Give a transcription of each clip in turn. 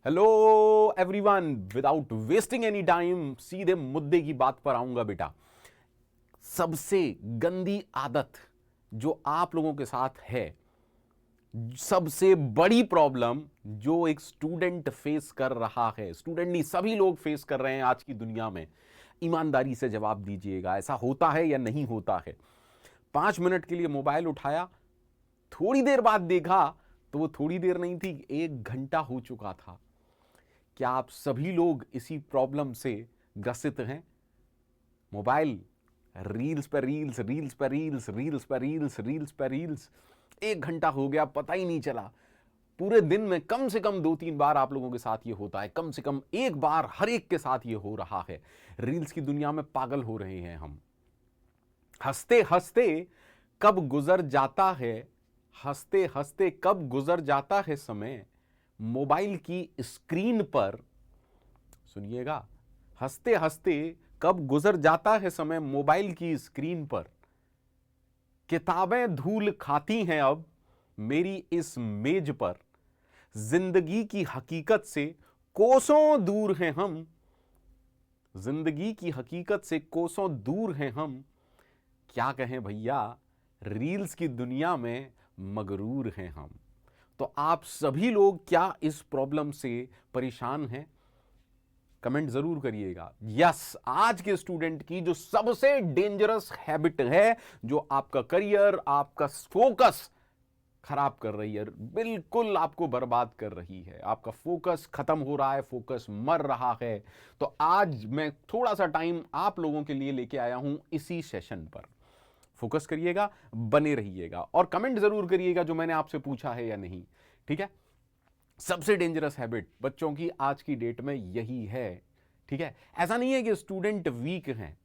Hello everyone, without wasting any time सीधे मुद्दे की बात पर आऊंगा बेटा। सबसे गंदी आदत जो आप लोगों के साथ है, सबसे बड़ी प्रॉब्लम जो एक स्टूडेंट फेस कर रहा है, स्टूडेंट नहीं सभी लोग फेस कर रहे हैं आज की दुनिया में। ईमानदारी से जवाब दीजिएगा, ऐसा होता है या नहीं होता है? 5 मिनट के लिए मोबाइल उठाया, थोड़ी देर बाद देखा तो वो थोड़ी देर नहीं थी, 1 घंटा हो चुका था। क्या आप सभी लोग इसी प्रॉब्लम से ग्रसित हैं? मोबाइल, रील्स पर रील्स, रील्स पर रील्स, रील्स पर रील्स, रील्स पर रील्स, 1 घंटा हो गया पता ही नहीं चला। पूरे दिन में कम से कम 2-3 बार आप लोगों के साथ ये होता है, कम से कम एक बार हर एक के साथ ये हो रहा है। रील्स की दुनिया में पागल हो रहे हैं हम। हंसते हंसते कब गुजर जाता है, हंसते हंसते कब गुजर जाता है समय मोबाइल की स्क्रीन पर। सुनिएगा, हंसते हंसते कब गुजर जाता है समय मोबाइल की स्क्रीन पर। किताबें धूल खाती हैं अब मेरी इस मेज पर। जिंदगी की हकीकत से कोसों दूर हैं हम। जिंदगी की हकीकत से कोसों दूर हैं हम। क्या कहें भैया, रील्स की दुनिया में मगरूर हैं हम। तो आप सभी लोग क्या इस प्रॉब्लम से परेशान हैं? कमेंट जरूर करिएगा। यस, आज के स्टूडेंट की जो सबसे डेंजरस हैबिट है, जो आपका करियर, आपका फोकस खराब कर रही है, बिल्कुल आपको बर्बाद कर रही है। आपका फोकस खत्म हो रहा है, फोकस मर रहा है। तो आज मैं थोड़ा सा टाइम आप लोगों के लिए लेके आया हूं इसी सेशन पर। फोकस करिएगा, बने रहिएगा और कमेंट जरूर करिएगा जो मैंने आपसे पूछा है या नहीं। ठीक है? सबसे डेंजरस हैबिट बच्चों की आज की डेट में यही है। ठीक है? ऐसा नहीं है कि स्टूडेंट वीक हैं,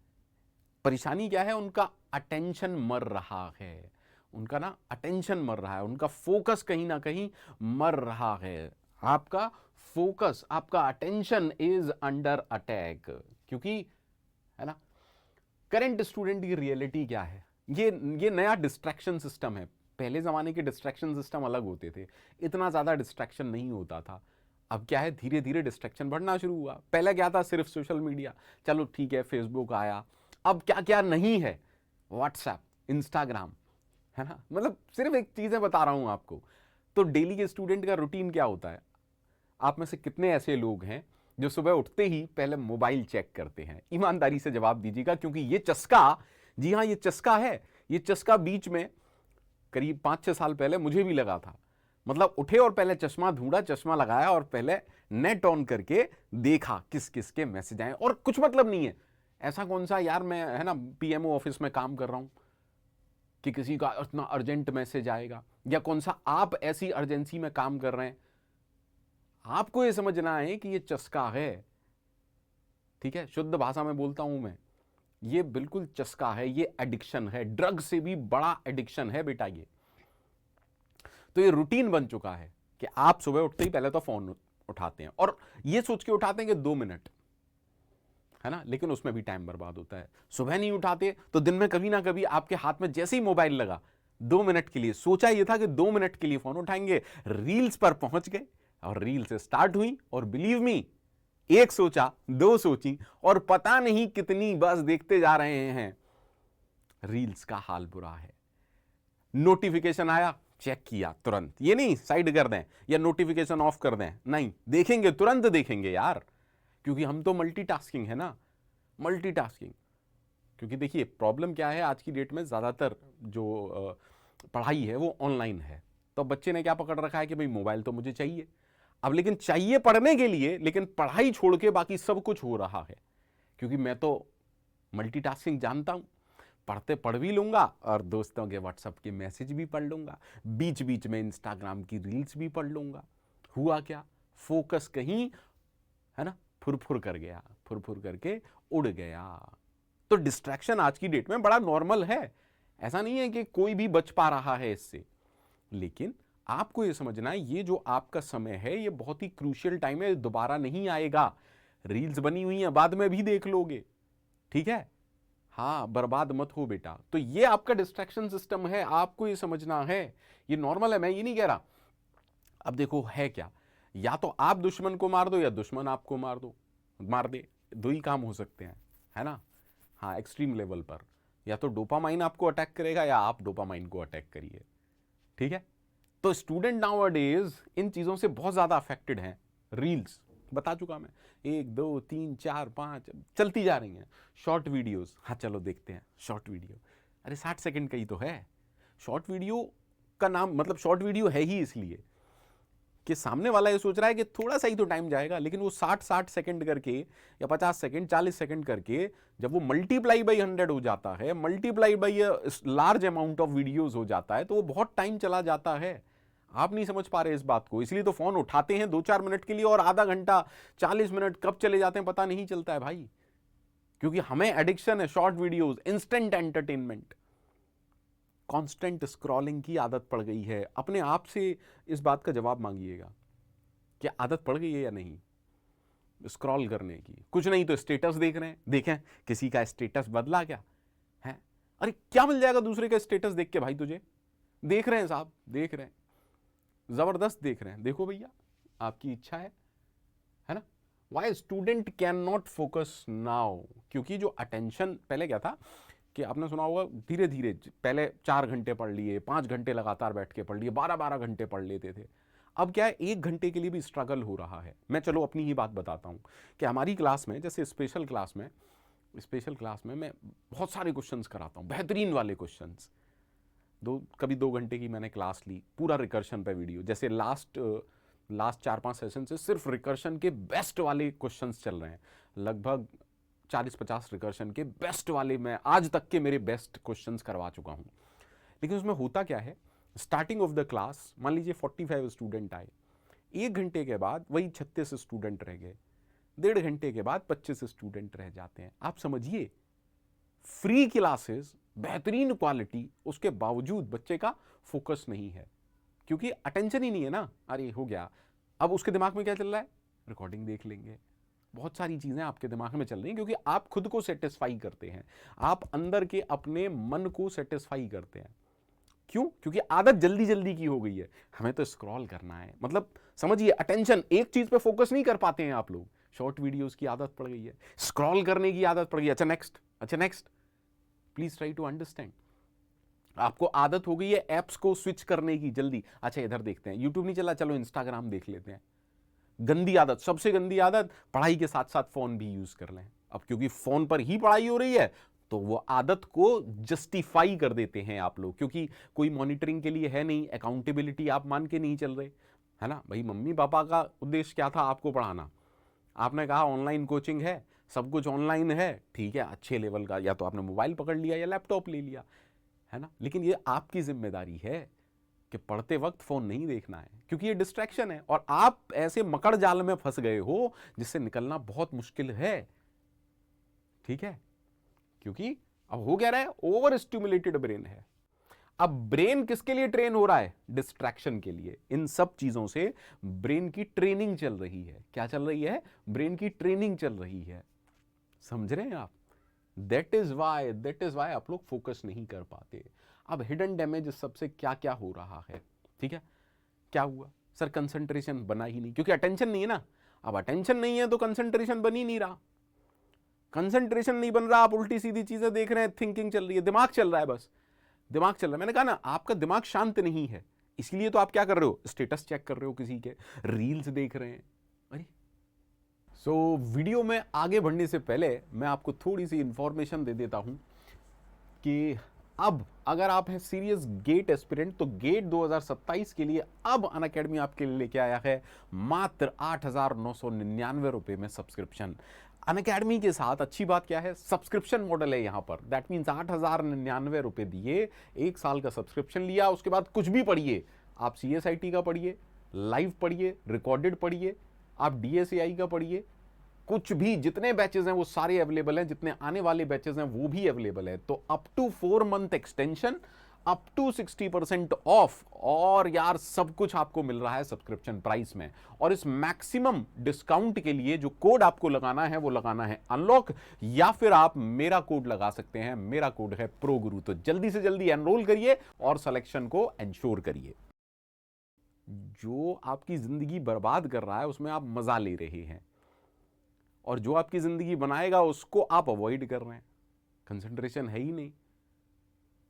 परेशानी क्या है, उनका अटेंशन मर रहा है। उनका ना अटेंशन मर रहा है, उनका फोकस कहीं ना कहीं मर रहा है। आपका फोकस, आपका अटेंशन इज अंडर अटैक। क्योंकि है ना, करंट स्टूडेंट की रियलिटी क्या है, ये नया डिस्ट्रैक्शन सिस्टम है। पहले ज़माने के डिस्ट्रैक्शन सिस्टम अलग होते थे, इतना ज़्यादा डिस्ट्रैक्शन नहीं होता था। अब क्या है, धीरे धीरे डिस्ट्रैक्शन बढ़ना शुरू हुआ। पहले क्या था, सिर्फ सोशल मीडिया, चलो ठीक है, फेसबुक आया। अब क्या क्या नहीं है, व्हाट्सएप, इंस्टाग्राम, है ना। मतलब सिर्फ एक चीज़ें बता रहा हूँ आपको। तो डेली के स्टूडेंट का रूटीन क्या होता है? आप में से कितने ऐसे लोग हैं जो सुबह उठते ही पहले मोबाइल चेक करते हैं? ईमानदारी से जवाब दीजिएगा, क्योंकि ये चस्का, जी हाँ ये चस्का है। ये चस्का बीच में करीब 5-6 साल पहले मुझे भी लगा था। मतलब उठे और पहले चश्मा ढूंढा, चश्मा लगाया और पहले नेट ऑन करके देखा किस किस के मैसेज आए। और कुछ मतलब नहीं है, ऐसा कौन सा यार, मैं है ना पीएमओ ऑफिस में काम कर रहा हूं कि किसी का इतना अर्जेंट मैसेज आएगा, या कौन सा आप ऐसी अर्जेंसी में काम कर रहे हैं। आपको यह समझना है कि यह चस्का है। ठीक है, शुद्ध भाषा में बोलता हूं मैं, ये बिल्कुल चस्का है, ये एडिक्शन है। ड्रग से भी बड़ा एडिक्शन है बेटा ये। तो ये रूटीन बन चुका है कि आप सुबह उठते ही पहले तो फोन उठाते हैं और ये सोच के उठाते हैं कि 2 मिनट, है ना, लेकिन उसमें भी टाइम बर्बाद होता है। सुबह नहीं उठाते तो दिन में कभी ना कभी आपके हाथ में जैसे ही मोबाइल लगा, 2 मिनट के लिए सोचा यह था कि 2 मिनट के लिए फोन उठाएंगे, रील्स पर पहुंच गए और रील्स स्टार्ट हुई। और बिलीव मी, एक सोचा, दो सोची और पता नहीं कितनी बस देखते जा रहे हैं। रील्स का हाल बुरा है। नोटिफिकेशन आया, चेक किया तुरंत, ये नहीं साइड कर दें या नोटिफिकेशन ऑफ कर दें, नहीं, देखेंगे, तुरंत देखेंगे यार, क्योंकि हम तो मल्टीटास्किंग है ना, मल्टीटास्किंग। क्योंकि देखिए प्रॉब्लम क्या है, आज की डेट में ज़्यादातर जो पढ़ाई है वो ऑनलाइन है। तो बच्चे ने क्या पकड़ रखा है कि भाई मोबाइल तो मुझे चाहिए। अब लेकिन चाहिए पढ़ने के लिए, लेकिन पढ़ाई छोड़ के बाकी सब कुछ हो रहा है। क्योंकि मैं तो मल्टीटास्किंग जानता हूं, पढ़ते पढ़ भी लूंगा और दोस्तों के व्हाट्सएप के मैसेज भी पढ़ लूंगा, बीच बीच में इंस्टाग्राम की रील्स भी पढ़ लूंगा। हुआ क्या, फोकस कहीं, है ना, फुरफुर कर गया, फुरफुर करके उड़ गया। तो डिस्ट्रैक्शन आज की डेट में बड़ा नॉर्मल है। ऐसा नहीं है कि कोई भी बच पा रहा है इससे, लेकिन आपको यह समझना है ये जो आपका समय है ये बहुत ही क्रूशियल टाइम है, दोबारा नहीं आएगा। रील्स बनी हुई है, बाद में भी देख लोगे, ठीक है। हाँ, बर्बाद मत हो बेटा। तो ये आपका डिस्ट्रैक्शन सिस्टम है, आपको ये समझना है, ये नॉर्मल है, मैं ये नहीं कह रहा। अब देखो है क्या, या तो आप दुश्मन को मार दो या दुश्मन आपको मार दे, दो ही काम हो सकते हैं, है ना। हाँ, एक्सट्रीम लेवल पर या तो डोपामाइन आपको अटैक करेगा या आप डोपामाइन को अटैक करिए, ठीक है। तो स्टूडेंट नाउअडेज इन चीजों से बहुत ज्यादा अफेक्टेड हैं। रील्स बता चुका मैं, 1 2 3 4 5 चलती जा रही हैं। शॉर्ट वीडियोस, हाँ चलो देखते हैं शॉर्ट वीडियो। अरे 60 सेकंड का ही तो है शॉर्ट वीडियो का नाम, मतलब शॉर्ट वीडियो है ही इसलिए कि सामने वाला ये सोच रहा है कि थोड़ा सा ही तो टाइम जाएगा, लेकिन वो 60 सेकंड करके या 50 सेकंड 40 सेकंड करके जब वो मल्टीप्लाई बाई 100 हो जाता है, multiply by large amount of videos हो जाता है, तो वो बहुत टाइम चला जाता है। आप नहीं समझ पा रहे इस बात को, इसलिए तो फोन उठाते हैं 2-4 मिनट के लिए और आधा घंटा 40 मिनट कब चले जाते हैं पता नहीं चलता है भाई, क्योंकि हमें एडिक्शन है short videos, instant entertainment, constant scrolling की आदत पड़ गई है। अपने आप से इस बात का जवाब मांगिएगा कि आदत पड़ गई है या नहीं स्क्रॉल करने की। कुछ नहीं तो स्टेटस देख रहे हैं, देखें किसी का स्टेटस बदला क्या है, अरे क्या मिल जाएगा दूसरे का स्टेटस देख के भाई, तुझे देख रहे हैं साहब, देख रहे हैं, जबरदस्त देख रहे हैं, देखो भैया आपकी इच्छा है ना। Why student can not focus now, क्योंकि जो अटेंशन पहले क्या था कि आपने सुना होगा धीरे धीरे, पहले 4 घंटे पढ़ लिए, 5 घंटे लगातार बैठ के पढ़ लिए, 12-12 घंटे पढ़ लेते थे। अब क्या है, 1 घंटे के लिए भी स्ट्रगल हो रहा है। मैं चलो अपनी ही बात बताता हूँ कि हमारी क्लास में, जैसे स्पेशल क्लास में मैं बहुत सारे क्वेश्चंस कराता हूँ, बेहतरीन वाले क्वेश्चंस। कभी 2 घंटे की मैंने क्लास ली पूरा रिकर्शन पे वीडियो, जैसे लास्ट 4-5 सेशन से सिर्फ रिकर्शन के बेस्ट वाले क्वेश्चंस चल रहे हैं, लगभग 40-50 रिकर्शन के बेस्ट वाले मैं आज तक के मेरे बेस्ट क्वेश्चंस करवा चुका हूं। लेकिन उसमें होता क्या है, स्टार्टिंग ऑफ द क्लास मान लीजिए 45 स्टूडेंट आए, 1 घंटे के बाद वही 36 स्टूडेंट रह गए, 1.5 घंटे के बाद 25 स्टूडेंट रह जाते हैं। आप समझिए, फ्री क्लासेस, बेहतरीन क्वालिटी, उसके बावजूद बच्चे का फोकस नहीं है, क्योंकि अटेंशन ही नहीं है ना। अरे हो गया, अब उसके दिमाग में क्या चल रहा है, रिकॉर्डिंग देख लेंगे, बहुत सारी चीजें आपके दिमाग में चल रही हैं, क्योंकि आप खुद को सेटिस्फाई करते हैं, आप अंदर के अपने मन को सेटिस्फाई करते हैं। क्यों? क्योंकि आदत जल्दी जल्दी की हो गई है, हमें तो स्क्रॉल करना है, मतलब समझिए अटेंशन, एक चीज पे फोकस नहीं कर पाते हैं आप लोग। शॉर्ट वीडियोस की आदत पड़ गई है, स्क्रॉल करने की आदत पड़ गई, अच्छा next, please try to understand. आपको आदत हो गई है एप्स को स्विच करने की जल्दी, अच्छा इधर देखते हैं, यूट्यूब नहीं चला, चलो इंस्टाग्राम देख लेते हैं। गंदी आदत, सबसे गंदी आदत, पढ़ाई के साथ साथ फोन भी यूज कर लें। अब क्योंकि फोन पर ही पढ़ाई हो रही है तो वो आदत को जस्टिफाई कर देते हैं आप लोग, क्योंकि कोई मॉनिटरिंग के लिए है नहीं, अकाउंटेबिलिटी आप मान के नहीं चल रहे, है ना भाई। मम्मी पापा का उद्देश्य क्या था, आपको पढ़ाना, आपने कहा ऑनलाइन कोचिंग है, सब कुछ ऑनलाइन है, ठीक है, अच्छे लेवल का, या तो आपने मोबाइल पकड़ लिया या लैपटॉप ले लिया, है ना। लेकिन ये आपकी जिम्मेदारी है कि पढ़ते वक्त फोन नहीं देखना है, क्योंकि ये डिस्ट्रैक्शन है और आप ऐसे मकड़ जाल में फंस गए हो जिससे निकलना बहुत मुश्किल है, ठीक है। क्योंकि अब हो क्या रहा है, ओवर स्टिमुलेटेड ब्रेन है। अब ब्रेन किसके लिए ट्रेन हो रहा है, डिस्ट्रैक्शन के लिए। इन सब चीजों से ब्रेन की ट्रेनिंग चल रही है। क्या चल रही है, ब्रेन की ट्रेनिंग चल रही है, समझ रहे हैं आप। दैट इज वाई आप लोग फोकस नहीं कर पाते। अब हिडन डैमेज सबसे क्या क्या हो रहा है, ठीक है। क्या हुआ सर, कंसंट्रेशन बना ही नहीं, क्योंकि अटेंशन नहीं है ना। अब अटेंशन नहीं है तो कंसंट्रेशन बन ही नहीं रहा, कंसंट्रेशन नहीं बन रहा, आप उल्टी सीधी चीजें देख रहे हैं, थिंकिंग चल रही है, दिमाग चल रहा है, बस दिमाग चल रहा है। मैंने कहा ना, आपका दिमाग शांत नहीं है, इसलिए तो आप क्या कर रहे हो, स्टेटस चेक कर रहे हो, किसी के रील्स देख रहे हैं। अरे वीडियो में आगे बढ़ने से पहले मैं आपको थोड़ी सी इंफॉर्मेशन दे देता हूं कि अब अगर आप हैं सीरियस गेट एस्पिरेंट, तो गेट 2027 के लिए अब अनअकैडमी आपके लिए लेके आया है मात्र 8,999 रुपए में सब्सक्रिप्शन। अनअकैडमी के साथ अच्छी बात क्या है, सब्सक्रिप्शन मॉडल है यहाँ पर। दैट मीन्स 8,099 रुपए दिए, 1 साल का सब्सक्रिप्शन लिया, उसके बाद कुछ भी पढ़िए, आप CSIT का पढ़िए, लाइव पढ़िए, रिकॉर्डेड पढ़िए, आप DSAI का पढ़िए, कुछ भी, जितने बैचेस हैं वो सारे अवेलेबल हैं, जितने आने वाले बैचेस हैं वो भी अवेलेबल है। तो up to 4 month extension, up to 60% off, और यार सब कुछ आपको मिल रहा है सब्सक्रिप्शन प्राइस में। और इस मैक्सिमम डिस्काउंट के लिए जो कोड आपको लगाना है वो लगाना है अनलॉक, या फिर आप मेरा कोड लगा सकते हैं, मेरा कोड है प्रोगुरु। तो जल्दी से जल्दी एनरोल करिए और सिलेक्शन को एंश्योर करिए। जो आपकी ज़िंदगी बर्बाद कर रहा है उसमें आप मज़ा ले रहे हैं, और जो आपकी ज़िंदगी बनाएगा उसको आप अवॉइड कर रहे हैं। कंसंट्रेशन है ही नहीं।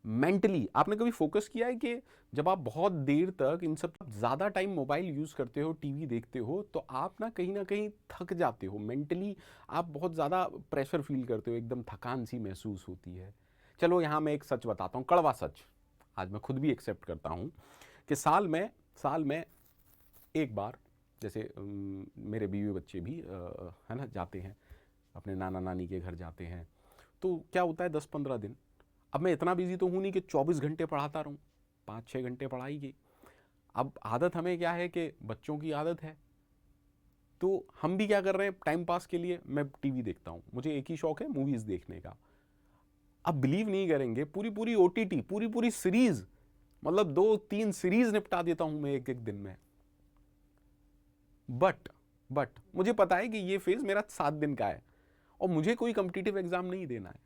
मेंटली आपने कभी फोकस किया है कि जब आप बहुत देर तक इन सब ज़्यादा टाइम मोबाइल यूज़ करते हो, टीवी देखते हो, तो आप ना कहीं थक जाते हो। मेंटली आप बहुत ज़्यादा प्रेशर फील करते हो, एकदम थकान सी महसूस होती है। चलो यहाँ मैं एक सच बताता हूँ, कड़वा सच, आज मैं खुद भी एक्सेप्ट करता हूँ कि साल में एक बार, जैसे मेरे बीवी बच्चे भी है ना जाते हैं अपने नाना नानी के घर जाते हैं, तो क्या होता है 10-15 दिन, अब मैं इतना बिजी तो हूँ नहीं कि 24 घंटे पढ़ाता रहूँ, 5-6 घंटे पढ़ाई गई। अब आदत हमें क्या है कि बच्चों की आदत है, तो हम भी क्या कर रहे हैं टाइम पास के लिए, मैं टीवी देखता हूँ, मुझे एक ही शौक है मूवीज़ देखने का। अब बिलीव नहीं करेंगे, पूरी पूरी ओटीटी, पूरी पूरी सीरीज, मतलब 2-3 सीरीज निपटा देता हूँ मैं एक एक दिन में। बट मुझे पता है कि ये फेज मेरा 7 दिन का है और मुझे कोई कॉम्पिटिटिव एग्जाम नहीं देना है।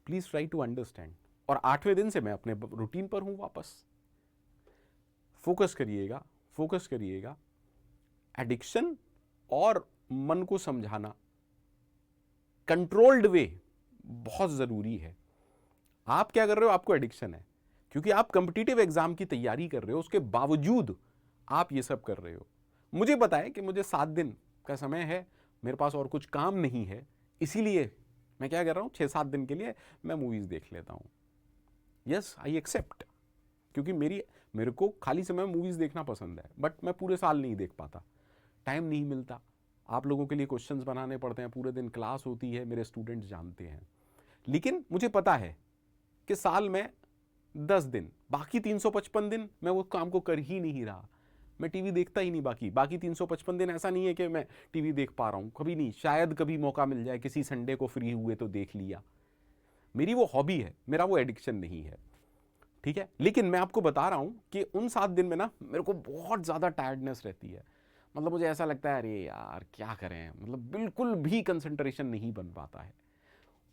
Please try to understand. और 8वें दिन से मैं अपने रूटीन पर हूं वापस। फोकस करिएगा, फोकस करिएगा। एडिक्शन और मन को समझाना कंट्रोल्ड वे बहुत जरूरी है। आप क्या कर रहे हो, आपको एडिक्शन है क्योंकि आप कॉम्पिटिटिव एग्जाम की तैयारी कर रहे हो, उसके बावजूद आप ये सब कर रहे हो। मुझे पता है कि मुझे 7 दिन का समय है, मेरे पास और कुछ काम नहीं है, इसीलिए मैं क्या कर रहा हूँ 6-7 दिन के लिए मैं मूवीज देख लेता हूँ। यस आई एक्सेप्ट, क्योंकि मेरे को खाली समय में मूवीज देखना पसंद है, बट मैं पूरे साल नहीं देख पाता, टाइम नहीं मिलता। आप लोगों के लिए क्वेश्चंस बनाने पड़ते हैं, पूरे दिन क्लास होती है, मेरे स्टूडेंट्स जानते हैं। लेकिन मुझे पता है कि साल में 10 दिन, बाकी 355 दिन मैं वो काम को कर ही नहीं रहा, मैं टीवी देखता ही नहीं। बाकी 355 दिन ऐसा नहीं है कि मैं टीवी देख पा रहा हूँ, कभी नहीं। शायद कभी मौका मिल जाए, किसी संडे को फ्री हुए तो देख लिया। मेरी वो हॉबी है, मेरा वो एडिक्शन नहीं है, ठीक है। लेकिन मैं आपको बता रहा हूँ कि उन 7 दिन में ना मेरे को बहुत ज़्यादा टायर्डनेस रहती है। मतलब मुझे ऐसा लगता है अरे यार क्या करें, मतलब बिल्कुल भी कंसंट्रेशन नहीं बन पाता है।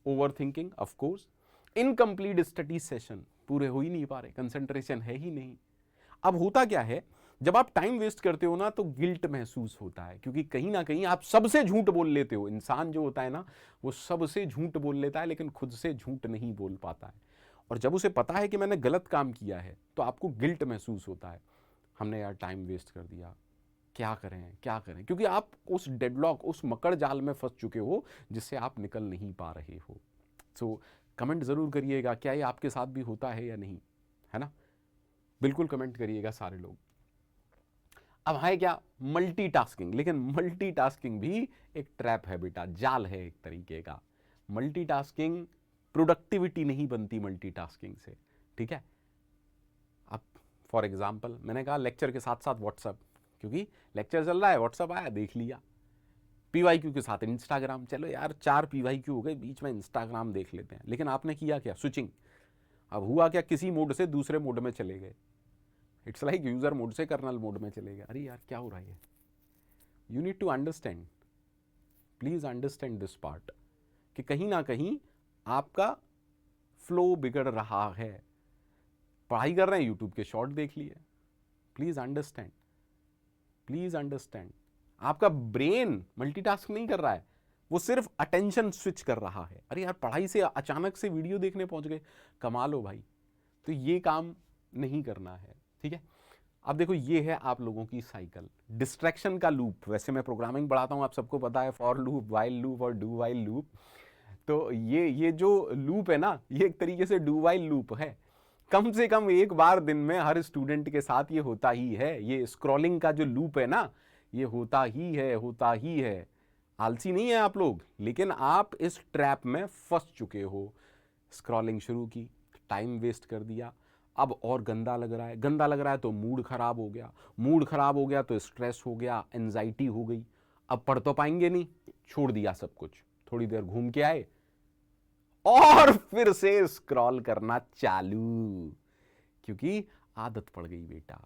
Over thinking, of course, incomplete study session पूरे हो ही नहीं पा रहे, कंसंट्रेशन है ही नहीं। अब होता क्या है, जब आप टाइम वेस्ट करते हो ना तो गिल्ट महसूस होता है, क्योंकि कहीं ना कहीं आप सबसे झूठ बोल लेते हो। इंसान जो होता है ना वो सबसे झूठ बोल लेता है, लेकिन खुद से झूठ नहीं बोल पाता है। और जब उसे पता है कि मैंने गलत काम किया है तो आपको गिल्ट महसूस होता है, हमने यार टाइम वेस्ट कर दिया, क्या करें क्या करें, क्योंकि आप उस डेडलॉक, उस मकड़ जाल में फंस चुके हो जिससे आप निकल नहीं पा रहे हो। सो कमेंट ज़रूर करिएगा, क्या ये आपके साथ भी होता है या नहीं, है ना। बिल्कुल कमेंट करिएगा सारे लोग। अब है क्या, मल्टीटास्किंग। लेकिन मल्टीटास्किंग भी एक ट्रैप है बेटा, जाल है एक तरीके का। मल्टीटास्किंग, प्रोडक्टिविटी नहीं बनती मल्टीटास्किंग से, ठीक है। अब फॉर एग्जांपल मैंने कहा लेक्चर के साथ साथ व्हाट्सअप, क्योंकि लेक्चर चल रहा है, व्हाट्सअप आया देख लिया। पीवाईक्यू के साथ इंस्टाग्राम, चलो यार 4 पीवाईक्यू हो गए, बीच में इंस्टाग्राम देख लेते हैं। लेकिन आपने किया क्या, स्विचिंग। अब हुआ क्या, किसी मोड से दूसरे मोड में चले गए। इट्स लाइक यूजर मोड से कर्नल मोड में चले गए। अरे यार क्या हो रहा है, you need to understand, please understand this part, कि कहीं ना कहीं आपका फ्लो बिगड़ रहा है। पढ़ाई कर रहे हैं, यूट्यूब के शॉर्ट देख लिए। Please understand, please understand. आपका ब्रेन मल्टीटास्क नहीं कर रहा है, वो सिर्फ अटेंशन स्विच कर रहा है। अरे यार पढ़ाई से अचानक से वीडियो देखने पहुंच गए, कमाल हो भाई। तो ये काम नहीं करना है, ठीक है। अब देखो ये है आप लोगों की साइकिल, डिस्ट्रैक्शन का लूप। वैसे मैं प्रोग्रामिंग पढ़ाता हूं, आप सबको पता है, फॉर लूप, वाइल लूप और डू वाइल लूप। तो ये जो लूप है ना, ये एक तरीके से डू वाइल लूप है। कम से कम एक बार दिन में हर स्टूडेंट के साथ ये होता ही है। ये स्क्रॉलिंग का जो लूप है ना, ये होता ही है, होता ही है। आलसी नहीं है आप लोग, लेकिन आप इस ट्रैप में फंस चुके हो। स्क्रॉलिंग शुरू की, टाइम वेस्ट कर दिया, अब और गंदा लग रहा है, गंदा लग रहा है तो मूड खराब हो गया, मूड खराब हो गया तो स्ट्रेस हो गया, एंजाइटी हो गई। अब पढ़ तो पाएंगे नहीं, छोड़ दिया सब कुछ, थोड़ी देर घूम के आए और फिर से स्क्रॉल करना चालू, क्योंकि आदत पड़ गई बेटा।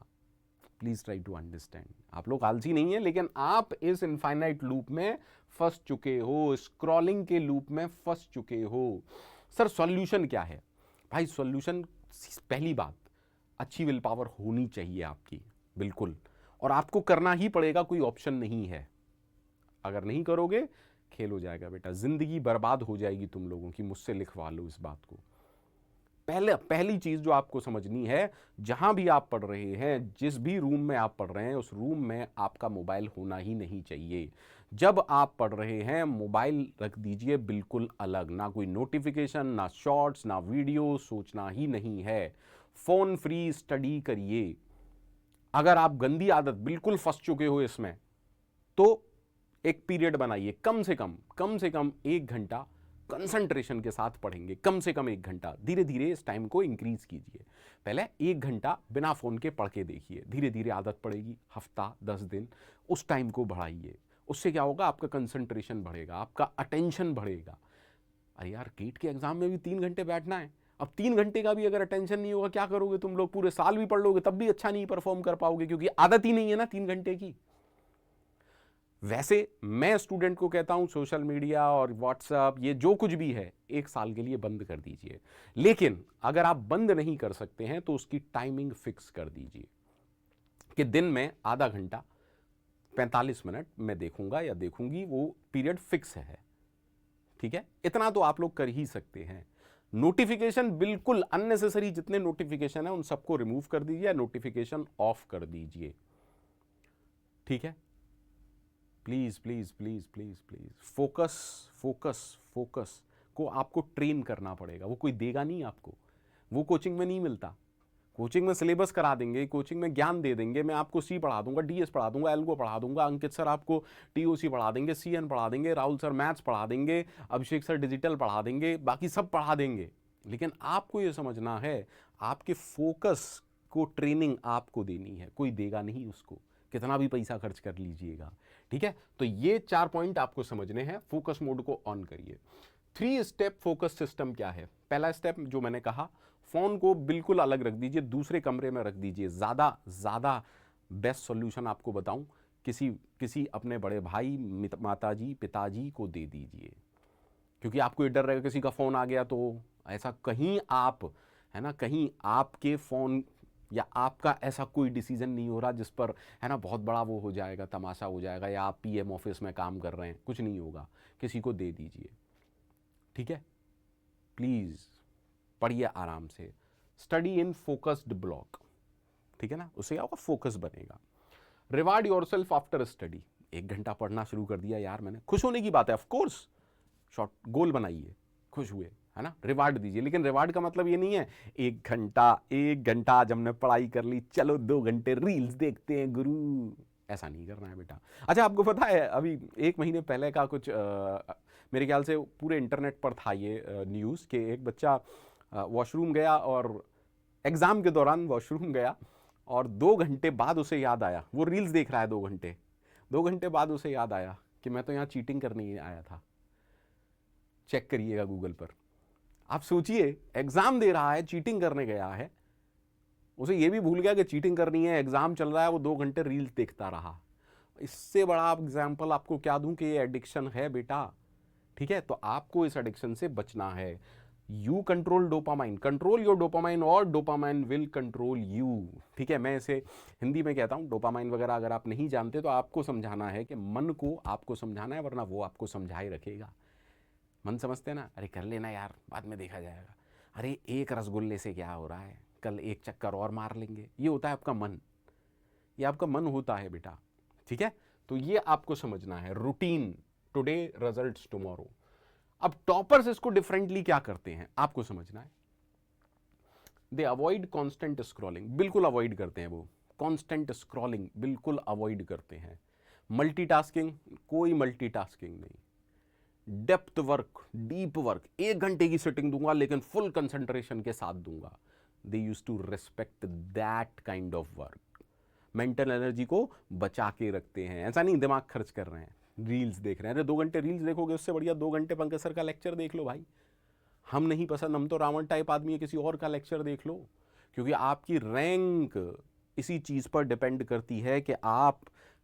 Please try to understand. आप लोग आलसी नहीं है, लेकिन आप इस इनफाइनाइट लूप में फंस चुके हो, स्क्रॉलिंग के लूप में फंस चुके हो। सर सॉल्यूशन क्या है भाई? सॉल्यूशन, पहली बात, अच्छी विल पावर होनी चाहिए आपकी, बिल्कुल। और आपको करना ही पड़ेगा, कोई ऑप्शन नहीं है। अगर नहीं करोगे खेल हो जाएगा बेटा, जिंदगी बर्बाद हो जाएगी तुम लोगों की। मुझसे लिखवा लो इस बात को। पहली चीज जो आपको समझनी है, जहां भी आप पढ़ रहे हैं, जिस भी रूम में आप पढ़ रहे हैं, उस रूम में आपका मोबाइल होना ही नहीं चाहिए। जब आप पढ़ रहे हैं मोबाइल रख दीजिए बिल्कुल अलग, ना कोई नोटिफिकेशन, ना शॉर्ट्स, ना वीडियो, सोचना ही नहीं है। फोन फ्री स्टडी करिए। अगर आप गंदी आदत बिल्कुल फंस चुके हो इसमें, तो एक पीरियड बनाइए, कम से कम 1 घंटा कंसंट्रेशन के साथ पढ़ेंगे, कम से कम 1 घंटा। धीरे धीरे इस टाइम को इंक्रीज कीजिए। पहले 1 घंटा बिना फोन के पढ़ के देखिए, धीरे धीरे आदत पड़ेगी, हफ्ता 10 दिन उस टाइम को बढ़ाइए। उससे क्या होगा, आपका कंसंट्रेशन बढ़ेगा, आपका अटेंशन बढ़ेगा। अरे यार, कीट के एग्जाम में भी 3 घंटे बैठना है। अब 3 घंटे का भी अगर अटेंशन नहीं होगा, क्या करोगे तुम लोग? पूरे साल भी पढ़ लोगे तब भी अच्छा नहीं परफॉर्म कर पाओगे, क्योंकि आदत ही नहीं है ना 3 घंटे की। वैसे मैं स्टूडेंट को कहता हूं, सोशल मीडिया और व्हाट्सएप ये जो कुछ भी है 1 साल के लिए बंद कर दीजिए। लेकिन अगर आप बंद नहीं कर सकते हैं तो उसकी टाइमिंग फिक्स कर दीजिए कि दिन में आधा घंटा 45 मिनट मैं देखूंगा या देखूंगी, वो पीरियड फिक्स है। ठीक है, इतना तो आप लोग कर ही सकते हैं। नोटिफिकेशन बिल्कुल अननेसेसरी, जितने नोटिफिकेशन है उन सबको रिमूव कर दीजिए, नोटिफिकेशन ऑफ कर दीजिए। ठीक है, please please please please please focus focus focus को आपको ट्रेन करना पड़ेगा। वो कोई देगा नहीं आपको, वो कोचिंग में नहीं मिलता। कोचिंग में सिलेबस करा देंगे, कोचिंग में ज्ञान दे देंगे, मैं आपको सी पढ़ा दूंगा, डीएस पढ़ा दूंगा, एल्गो पढ़ा दूंगा, अंकित सर आपको टीओसी पढ़ा देंगे, सीएन पढ़ा देंगे, राहुल सर मैथ्स पढ़ा देंगे, अभिषेक सर डिजिटल पढ़ा देंगे, बाकी सब पढ़ा देंगे। लेकिन आपको ये समझना है, आपके फोकस को ट्रेनिंग आपको देनी है, कोई देगा नहीं उसको, कितना भी पैसा खर्च कर लीजिएगा। ठीक है, तो ये 4 पॉइंट आपको समझने हैं। फोकस मोड को ऑन करिए। 3 स्टेप फोकस सिस्टम क्या है? पहला स्टेप जो मैंने कहा, फोन को बिल्कुल अलग रख दीजिए, दूसरे कमरे में रख दीजिए। ज्यादा बेस्ट सॉल्यूशन आपको बताऊं, किसी अपने बड़े भाई, माताजी, पिताजी को दे दीजिए, क्योंकि आपको ये डर रहेगा किसी का फोन आ गया तो ऐसा कहीं आप, है ना, कहीं आपके फोन या आपका ऐसा कोई डिसीजन नहीं हो रहा जिस पर, है ना, बहुत बड़ा वो हो जाएगा, तमाशा हो जाएगा, या आप पीएम ऑफिस में काम कर रहे हैं, कुछ नहीं होगा। किसी को दे दीजिए। ठीक है, प्लीज पढ़िए आराम से। Study in focused block. ठीक है ना, उससे क्या होगा, फोकस बनेगा। Reward yourself after study. 1 घंटा पढ़ना शुरू कर दिया यार मैंने, खुश होने की बात है, ऑफ कोर्स शॉर्ट गोल बनाइए, खुश हुए, है ना, रिवार्ड दीजिए। लेकिन रिवार्ड का मतलब ये नहीं है 1 घंटा आज हमने पढ़ाई कर ली, चलो 2 घंटे रील्स देखते हैं गुरु, ऐसा नहीं करना है बेटा। अच्छा, आपको पता है अभी 1 महीने पहले का कुछ मेरे ख्याल से पूरे इंटरनेट पर था ये न्यूज़, कि एक बच्चा वॉशरूम गया, और एग्ज़ाम के दौरान वॉशरूम गया, और 2 घंटे बाद उसे याद आया, वो रील्स देख रहा है 2 घंटे, 2 घंटे बाद उसे याद आया कि मैं तो यहाँ चीटिंग करने आया था। चेक करिएगा गूगल पर। आप सोचिए, एग्जाम दे रहा है, चीटिंग करने गया है, उसे ये भी भूल गया कि चीटिंग करनी है, एग्जाम चल रहा है, वो 2 घंटे रील्स देखता रहा। इससे बड़ा एग्जाम्पल आपको क्या दूं कि ये एडिक्शन है बेटा। ठीक है, तो आपको इस एडिक्शन से बचना है। You control dopamine, control your dopamine, और डोपामाइन विल कंट्रोल यू। ठीक है, मैं इसे हिंदी में कहता हूं डोपामाइन वगैरह, अगर आप नहीं जानते तो आपको समझाना है कि मन को आपको समझाना है, वरना वो आपको समझाए रखेगा। मन समझते हैं ना, अरे कर लेना यार, बाद में देखा जाएगा, अरे एक रसगुल्ले से क्या हो रहा है, कल एक चक्कर और मार लेंगे, ये होता है आपका मन, ये आपका मन होता है बेटा। ठीक है, तो ये आपको समझना है। Routine, today results tomorrow. अब टॉपर्स इसको डिफरेंटली क्या करते हैं आपको समझना है। दे अवॉइड कॉन्स्टेंट स्क्रॉलिंग, बिल्कुल अवॉइड करते हैं वो, कॉन्स्टेंट स्क्रॉलिंग बिल्कुल अवॉइड करते हैं। मल्टीटास्किंग, कोई मल्टीटास्किंग नहीं। डेप्थ वर्क, डीप वर्क, 1 घंटे की सिटिंग दूंगा लेकिन फुल कंसंट्रेशन के साथ दूंगा। They use to respect that kind of work. Mental energy को बचा के रखते हैं, ऐसा नहीं दिमाग खर्च कर रहे हैं, रील्स देख रहे हैं। अरे 2 घंटे रील्स देखोगे, उससे बढ़िया 2 घंटे पंकज सर का लेक्चर देख लो भाई। हम नहीं पसंद, हम तो रावण टाइप आदमी है, किसी और का लेक्चर देख लो। क्योंकि आपकी रैंक इसी चीज पर डिपेंड करती है कि आप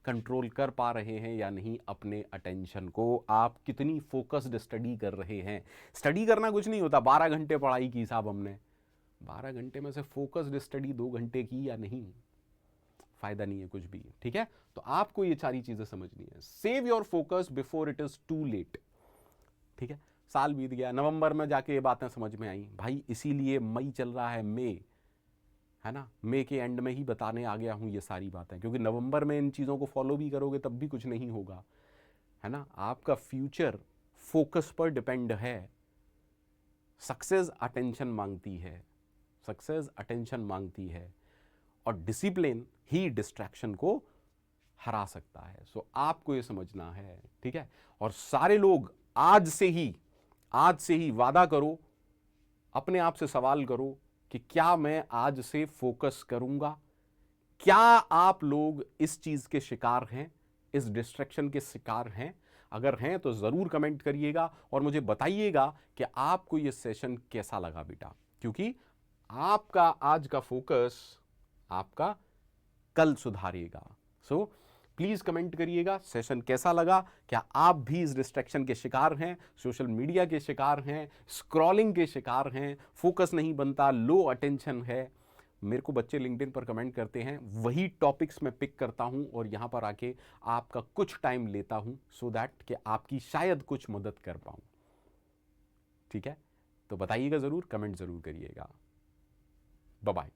कंट्रोल कर पा रहे हैं या नहीं अपने अटेंशन को, आप कितनी फोकस्ड स्टडी कर रहे हैं। स्टडी करना कुछ नहीं होता, 12 घंटे पढ़ाई की साहब हमने, 12 घंटे में से फोकस्ड स्टडी 2 घंटे की या नहीं, फायदा नहीं है कुछ भी, ठीक है। तो आपको ये सारी चीजें समझनी है। Save your focus before it is too late, ठीक है। साल बीत गया, नवंबर में जाके ये बातें समझ में आई भाई, इसीलिए मई चल रहा है, मई है ना, मई के एंड में ही बताने आ गया हूं ये सारी बातें, क्योंकि नवंबर में इन चीजों को फॉलो भी करोगे तब भी कुछ नहीं होगा, है ना। आपका फ्यूचर फोकस पर डिपेंड है। सक्सेस अटेंशन मांगती है, सक्सेस अटेंशन मांगती है, और डिसिप्लिन ही डिस्ट्रैक्शन को हरा सकता है। सो आपको ये समझना है, ठीक है। और सारे लोग आज से ही वादा करो, अपने आप से सवाल करो कि क्या मैं आज से फोकस करूंगा। क्या आप लोग इस चीज के शिकार हैं, इस डिस्ट्रैक्शन के शिकार हैं? अगर हैं तो जरूर कमेंट करिएगा और मुझे बताइएगा कि आपको ये सेशन कैसा लगा बेटा, क्योंकि आपका आज का फोकस आपका कल सुधारेगा। सो प्लीज कमेंट करिएगा सेशन कैसा लगा। क्या आप भी इस डिस्ट्रैक्शन के शिकार हैं, सोशल मीडिया के शिकार हैं, स्क्रॉलिंग के शिकार हैं, फोकस नहीं बनता, लो अटेंशन है? मेरे को बच्चे लिंक्डइन पर कमेंट करते हैं, वही टॉपिक्स मैं पिक करता हूं और यहां पर आके आपका कुछ टाइम लेता हूं, सो दैट कि आपकी शायद कुछ मदद कर पाऊं, ठीक है। तो बताइएगा जरूर, कमेंट जरूर करिएगा। Bye bye.